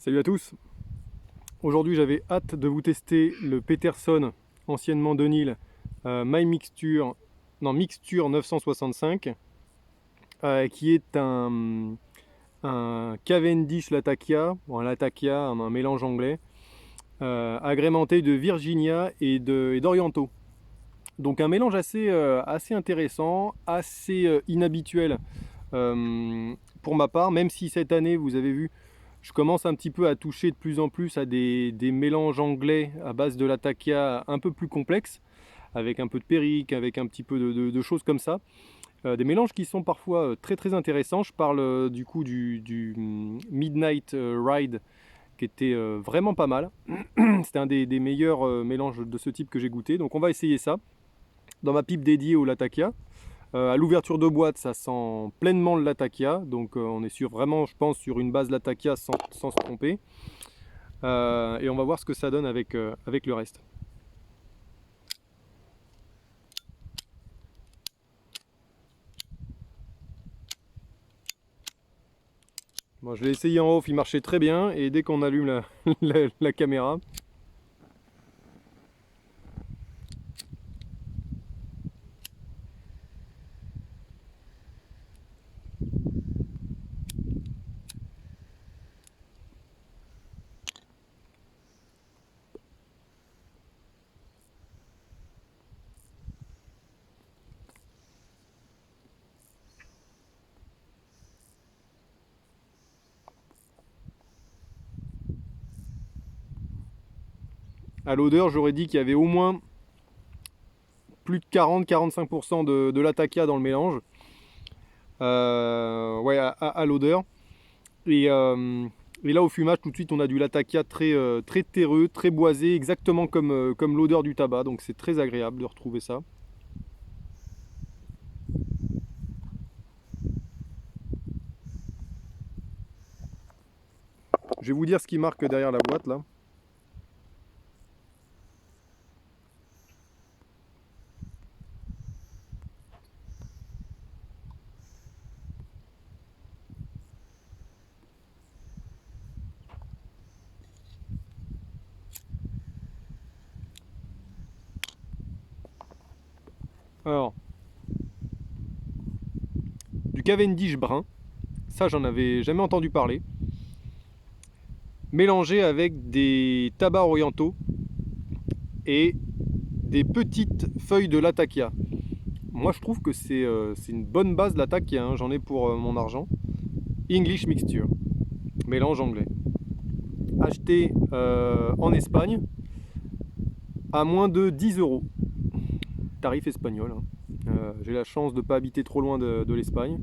Salut à tous. Aujourd'hui j'avais hâte de vous tester le Peterson, anciennement Dunhill, My Mixture, non Mixture 965, qui est un Cavendish Latakia, bon, un Latakia, un mélange anglais, agrémenté de Virginia et d'Oriental. Donc un mélange assez intéressant, assez inhabituel pour ma part, même si cette année, vous avez vu, je commence un petit peu à toucher de plus en plus à des mélanges anglais à base de latakia un peu plus complexes, avec un peu de perique, avec un petit peu de choses comme ça. Des mélanges qui sont parfois très intéressants. Je parle du coup du Midnight Ride, qui était vraiment pas mal. C'était un des meilleurs mélanges de ce type que j'ai goûté. Donc on va essayer ça dans ma pipe dédiée au latakia. À l'ouverture de boîte, ça sent pleinement le latakia, donc on est vraiment, je pense, sur une base latakia sans se tromper. Et on va voir ce que ça donne avec le reste. Bon, je l'ai essayé en off, il marchait très bien, et dès qu'on allume la caméra, à l'odeur, j'aurais dit qu'il y avait au moins plus de 40-45% de latakia dans le mélange. Ouais, à l'odeur. Et là, au fumage, tout de suite, on a du latakia très terreux, très boisé, exactement comme l'odeur du tabac. Donc c'est très agréable de retrouver ça. Je vais vous dire ce qui marque derrière la boîte là. Alors, du Cavendish brun, ça j'en avais jamais entendu parler, mélangé avec des tabacs orientaux et des petites feuilles de latakia. Moi je trouve que c'est une bonne base de latakia, hein. J'en ai pour mon argent. English Mixture, mélange anglais. Acheté en Espagne à moins de 10 euros. Tarif espagnol, hein. J'ai la chance de ne pas habiter trop loin de l'Espagne,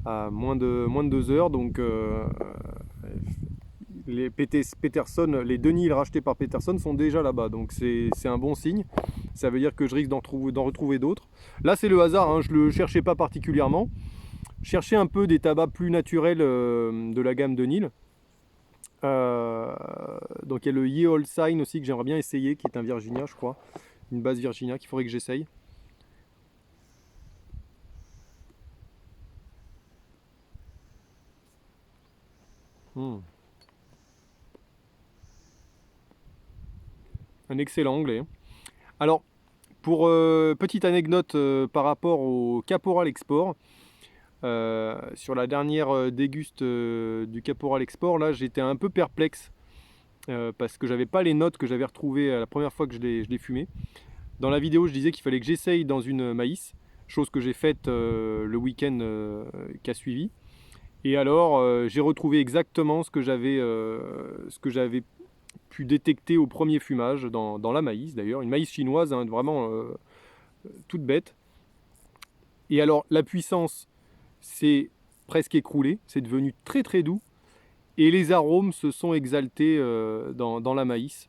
à moins de 2 heures, donc les Peterson, les Dunhill rachetés par Peterson sont déjà là-bas, donc c'est un bon signe. Ça veut dire que je risque d'en retrouver d'autres. Là c'est le hasard, hein, je ne le cherchais pas particulièrement. Je cherchais un peu des tabacs plus naturels de la gamme Dunhill. Donc il y a le Ye Old Sign aussi que j'aimerais bien essayer, qui est un Virginia je crois, une base Virginia qu'il faudrait que j'essaye. Un excellent anglais. Alors, pour petite anecdote par rapport au Caporal Export, sur la dernière déguste du Caporal Export, là j'étais un peu perplexe parce que j'avais pas les notes que j'avais retrouvées la première fois que je l'ai fumé. Dans la vidéo, je disais qu'il fallait que j'essaye dans une maïs, chose que j'ai faite le week-end qui a suivi. Et alors, j'ai retrouvé exactement ce que j'avais pu détecter au premier fumage dans la maïs d'ailleurs, une maïs chinoise, hein, vraiment toute bête. Et alors, la puissance s'est presque écroulée, c'est devenu très doux, et les arômes se sont exaltés dans la maïs.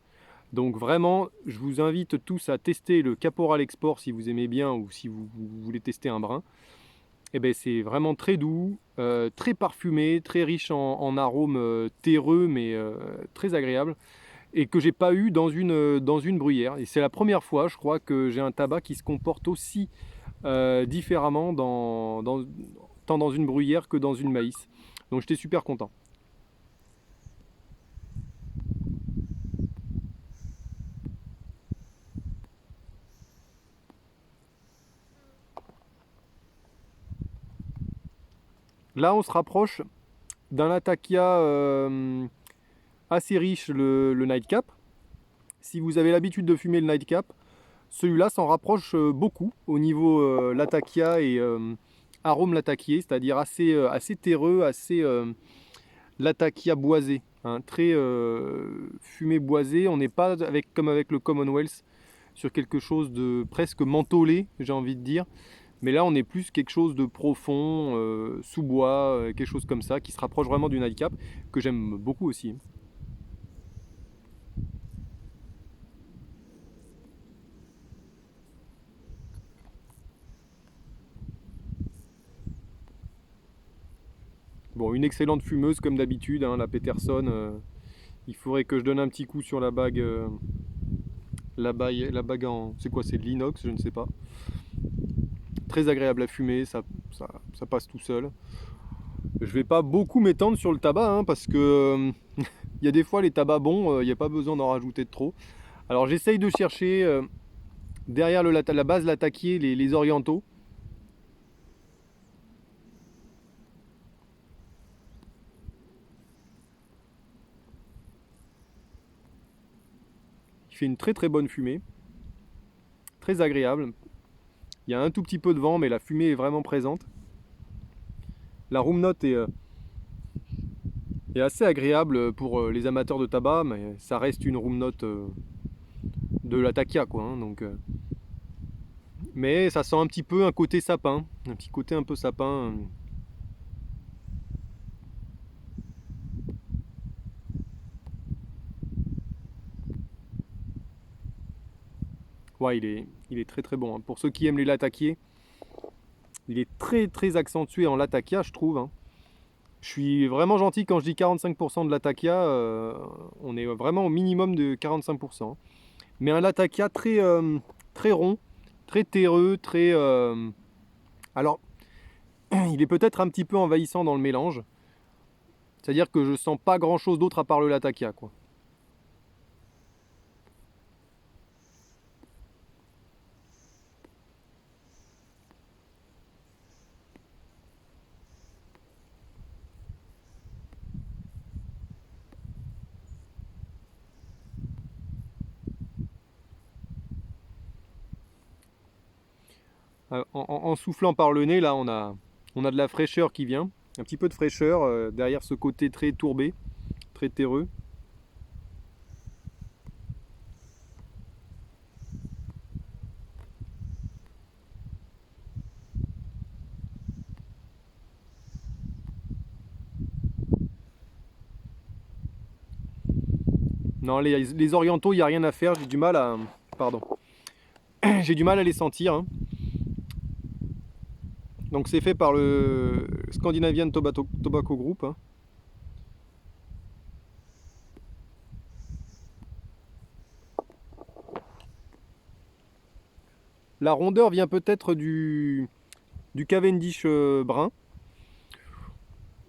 Donc vraiment, je vous invite tous à tester le Caporal Export si vous aimez bien ou si vous voulez tester un brin. Et ben c'est vraiment très doux, très parfumé, très riche en arômes terreux mais très agréable, et que j'ai pas eu dans une bruyère. Et c'est la première fois, je crois, que j'ai un tabac qui se comporte aussi différemment tant dans une bruyère que dans une maïs. Donc j'étais super content. Là, on se rapproche d'un Latakia assez riche, le Nightcap. Si vous avez l'habitude de fumer le Nightcap, celui-là s'en rapproche beaucoup au niveau Latakia et arôme latakier, c'est-à-dire assez terreux, assez Latakia boisé, hein, très fumé boisé. On n'est pas comme avec le Commonwealth sur quelque chose de presque mentholé, j'ai envie de dire. Mais là, on est plus quelque chose de profond, sous-bois, quelque chose comme ça, qui se rapproche vraiment du Nightcap, que j'aime beaucoup aussi. Bon, une excellente fumeuse comme d'habitude, hein, la Peterson. Il faudrait que je donne un petit coup sur la bague. La bague en. C'est quoi? C'est de l'inox, je ne sais pas. Très agréable à fumer, ça passe tout seul. Je vais pas beaucoup m'étendre sur le tabac, hein, parce que il y a des fois les tabacs bons, il n'y a pas besoin d'en rajouter de trop. Alors j'essaye de chercher derrière la base latakier les orientaux. Il fait une très très bonne fumée, très agréable. Il y a un tout petit peu de vent, mais la fumée est vraiment présente. La room note est assez agréable pour les amateurs de tabac, mais ça reste une room note de Latakia, quoi, hein, donc, mais ça sent un petit peu un côté sapin, un petit côté un peu sapin. Ouais, il est très très bon, hein. Pour ceux qui aiment les latakiers, il est très très accentué en latakia, je trouve, hein. Je suis vraiment gentil quand je dis 45% de latakia, on est vraiment au minimum de 45%. Mais un latakia très, très rond, très terreux, très... alors, il est peut-être un petit peu envahissant dans le mélange. C'est-à-dire que je sens pas grand-chose d'autre à part le latakia, quoi. En soufflant par le nez, là, on a de la fraîcheur qui vient. Un petit peu de fraîcheur derrière ce côté très tourbé, très terreux. Non, les orientaux, il n'y a rien à faire. J'ai du mal à... Pardon. J'ai du mal à les sentir, hein. Donc c'est fait par le Scandinavian Tobacco Group, hein. La rondeur vient peut-être du Cavendish brun.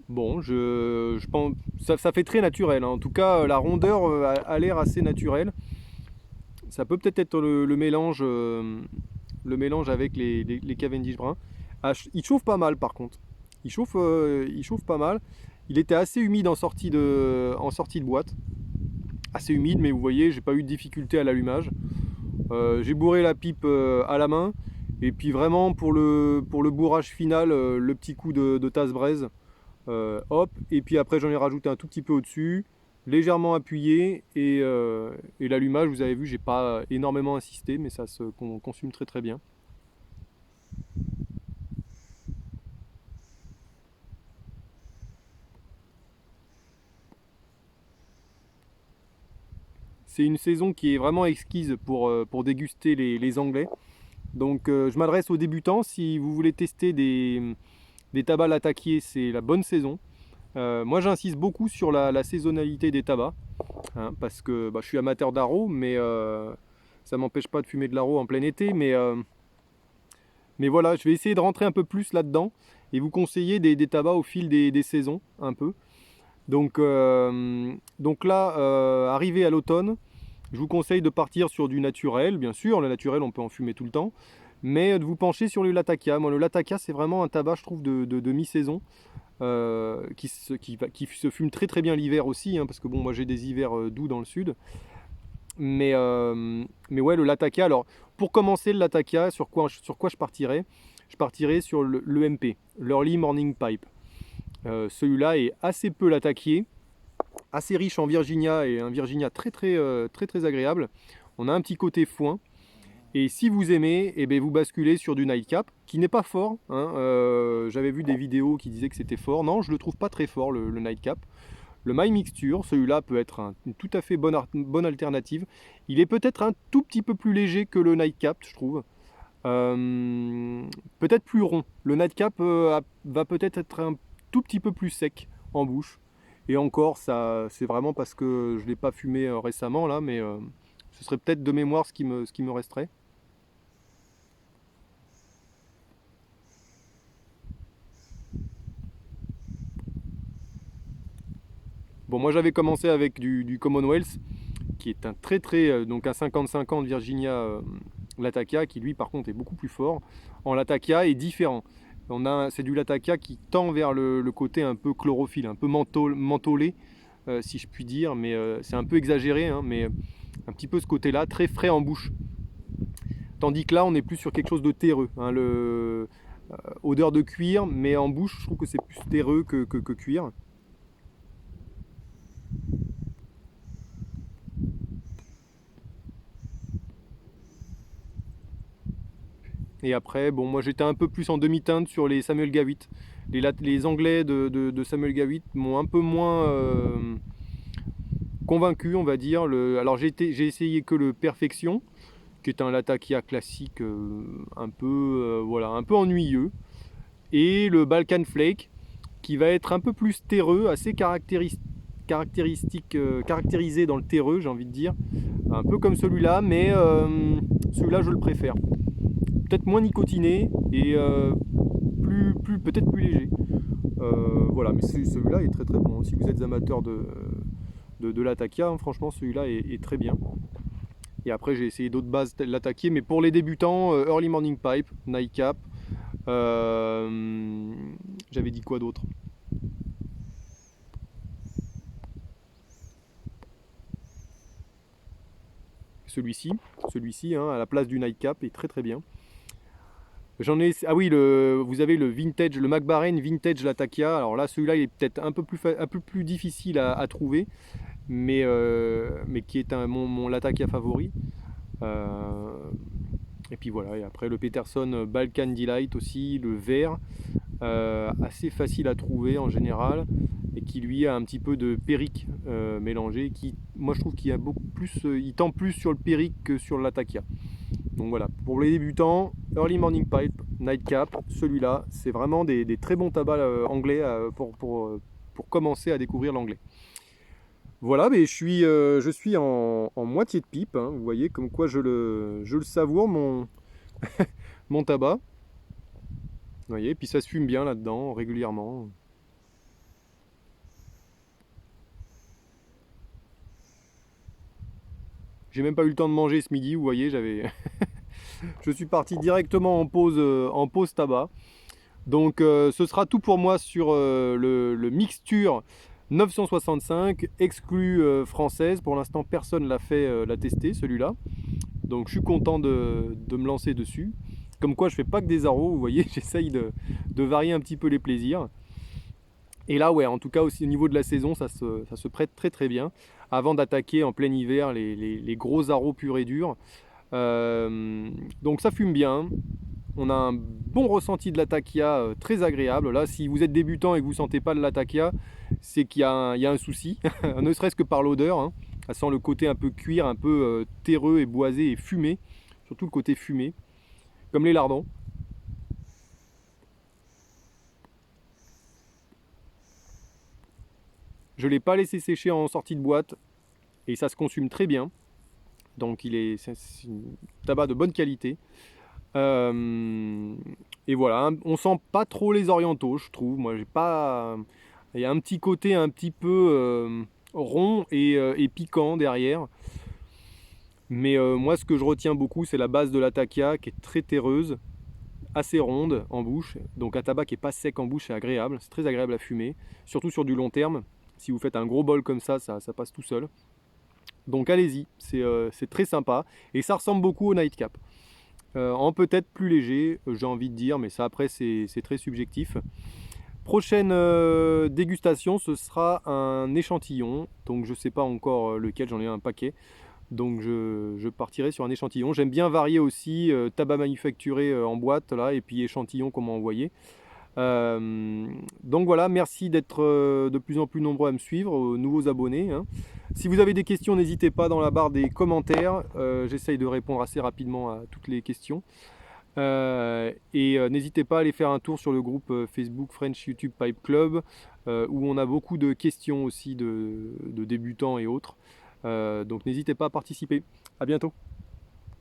Bon, je pense, ça fait très naturel, hein. En tout cas, la rondeur a l'air assez naturelle. Ça peut peut-être être le mélange avec les Cavendish bruns. Ah, il chauffe pas mal par contre. Il chauffe pas mal. Il était assez humide en sortie de boîte. Assez humide, mais vous voyez, j'ai pas eu de difficulté à l'allumage. J'ai bourré la pipe à la main. Et puis vraiment pour le bourrage final, le petit coup de tasse-braise. Hop, et puis après j'en ai rajouté un tout petit peu au-dessus, légèrement appuyé, et l'allumage, vous avez vu, j'ai pas énormément insisté, mais ça se consume très très bien. C'est une saison qui est vraiment exquise pour déguster les Anglais. Donc je m'adresse aux débutants, si vous voulez tester des tabacs latakiers, c'est la bonne saison. Moi j'insiste beaucoup sur la saisonnalité des tabacs, hein, parce que je suis amateur d'aro, mais ça m'empêche pas de fumer de l'aro en plein été. Mais voilà, je vais essayer de rentrer un peu plus là-dedans et vous conseiller des tabacs au fil des saisons, un peu. Donc là, arrivé à l'automne, je vous conseille de partir sur du naturel, bien sûr. Le naturel, on peut en fumer tout le temps, mais de vous pencher sur le latakia. Moi, le latakia, c'est vraiment un tabac, je trouve, de mi-saison. qui se fume très très bien l'hiver aussi, hein, parce que bon, moi j'ai des hivers doux dans le sud. Mais ouais, le Latakia, alors pour commencer le Latakia, sur quoi je partirais? Je partirais sur le MP, l'Early Morning Pipe. Celui-là est assez peu latakié, assez riche en Virginia et un Virginia très très agréable. On a un petit côté foin. Et si vous aimez, eh bien vous basculez sur du Nightcap, qui n'est pas fort, hein. J'avais vu des vidéos qui disaient que c'était fort. Non, je le trouve pas très fort, le Nightcap. Le My Mixture, celui-là peut être une tout à fait bonne alternative. Il est peut-être un tout petit peu plus léger que le Nightcap, je trouve. Peut-être plus rond. Le Nightcap va peut-être être un tout petit peu plus sec en bouche. Et encore, ça, c'est vraiment parce que je ne l'ai pas fumé récemment là, mais ce serait peut-être de mémoire ce qui me resterait. Bon, moi j'avais commencé avec du Commonwealth, qui est un donc un 50-50 Virginia Latakia, qui lui par contre est beaucoup plus fort. En Latakia est différent. C'est du Latakia qui tend vers le côté un peu chlorophylle, un peu mentholé, si je puis dire, mais c'est un peu exagéré, hein, mais un petit peu ce côté-là, très frais en bouche. Tandis que là, on est plus sur quelque chose de terreux, hein, odeur de cuir, mais en bouche, je trouve que c'est plus terreux que cuir. Et après, bon, moi j'étais un peu plus en demi-teinte sur les Samuel Gawitt. Les Anglais de Samuel Gawitt m'ont un peu moins convaincu, on va dire. Alors j'ai essayé que le Perfection, qui est un Latakia classique voilà, un peu ennuyeux. Et le Balkan Flake, qui va être un peu plus terreux, assez caractérisé dans le terreux, j'ai envie de dire. Un peu comme celui-là, mais celui-là je le préfère. Peut-être moins nicotiné et peut-être plus léger. Voilà, mais celui-là est très très bon. Si vous êtes amateur de l'Atakia, hein, franchement celui-là est très bien. Et après j'ai essayé d'autres bases l'Atakia, mais pour les débutants, Early Morning Pipe, Nightcap. J'avais dit quoi d'autre? Celui-ci hein, à la place du Nightcap est très très bien. Ah oui, vous avez le vintage, le McBaren Vintage Latakia. Alors là, celui-là, il est peut-être un peu plus difficile à trouver, mais qui est mon Latakia favori. Et puis voilà, et après le Peterson Balkan Delight aussi, le vert, assez facile à trouver en général, et qui lui a un petit peu de périque mélangé, qui, moi je trouve qu'il y a beaucoup plus, il tend plus sur le périque que sur le Latakia. Donc voilà, pour les débutants, Early Morning Pipe, Nightcap, celui-là, c'est vraiment des très bons tabacs anglais pour commencer à découvrir l'anglais. Voilà, mais je suis en moitié de pipe, hein, vous voyez, comme quoi je le savoure, mon tabac. Vous voyez, puis ça se fume bien là-dedans, régulièrement. J'ai même pas eu le temps de manger ce midi, vous voyez, je suis parti directement en pause tabac. Donc ce sera tout pour moi sur le Mixture 965, exclu française. Pour l'instant, personne l'a testé, celui-là. Donc je suis content de me lancer dessus. Comme quoi, je fais pas que des arrows, vous voyez, j'essaye de varier un petit peu les plaisirs. Et là, ouais, en tout cas, aussi au niveau de la saison, ça se prête très très bien. Avant d'attaquer en plein hiver les gros arrows purs et durs. Donc ça fume bien. On a un bon ressenti de l'Atakia, très agréable. Là, si vous êtes débutant et que vous ne sentez pas de l'Atakia, c'est qu'il y a un souci, ne serait-ce que par l'odeur, hein. Ça sent le côté un peu cuir, un peu terreux et boisé et fumé, surtout le côté fumé, comme les lardons. Je ne l'ai pas laissé sécher en sortie de boîte et ça se consume très bien. Donc c'est un tabac de bonne qualité. Et voilà, on sent pas trop les orientaux, je trouve. Moi, j'ai pas. Il y a un petit côté un petit peu rond et piquant derrière. Mais moi, ce que je retiens beaucoup, c'est la base de l'Atakia qui est très terreuse, assez ronde en bouche, donc un tabac qui n'est pas sec en bouche, c'est agréable, c'est très agréable à fumer, surtout sur du long terme. Si vous faites un gros bol comme ça passe tout seul. Donc allez-y, c'est très sympa et ça ressemble beaucoup au Nightcap. En peut-être plus léger, j'ai envie de dire, mais ça après c'est très subjectif. Prochaine dégustation, ce sera un échantillon, donc je ne sais pas encore lequel, j'en ai un paquet. Donc je partirai sur un échantillon. J'aime bien varier aussi tabac manufacturé en boîte là, et puis échantillon comme envoyé. Donc voilà, merci d'être de plus en plus nombreux à me suivre, aux nouveaux abonnés, hein. Si vous avez des questions, n'hésitez pas dans la barre des commentaires. J'essaye de répondre assez rapidement à toutes les questions. N'hésitez pas à aller faire un tour sur le groupe Facebook French YouTube Pipe Club, où on a beaucoup de questions aussi de débutants et autres. Donc n'hésitez pas à participer. À bientôt.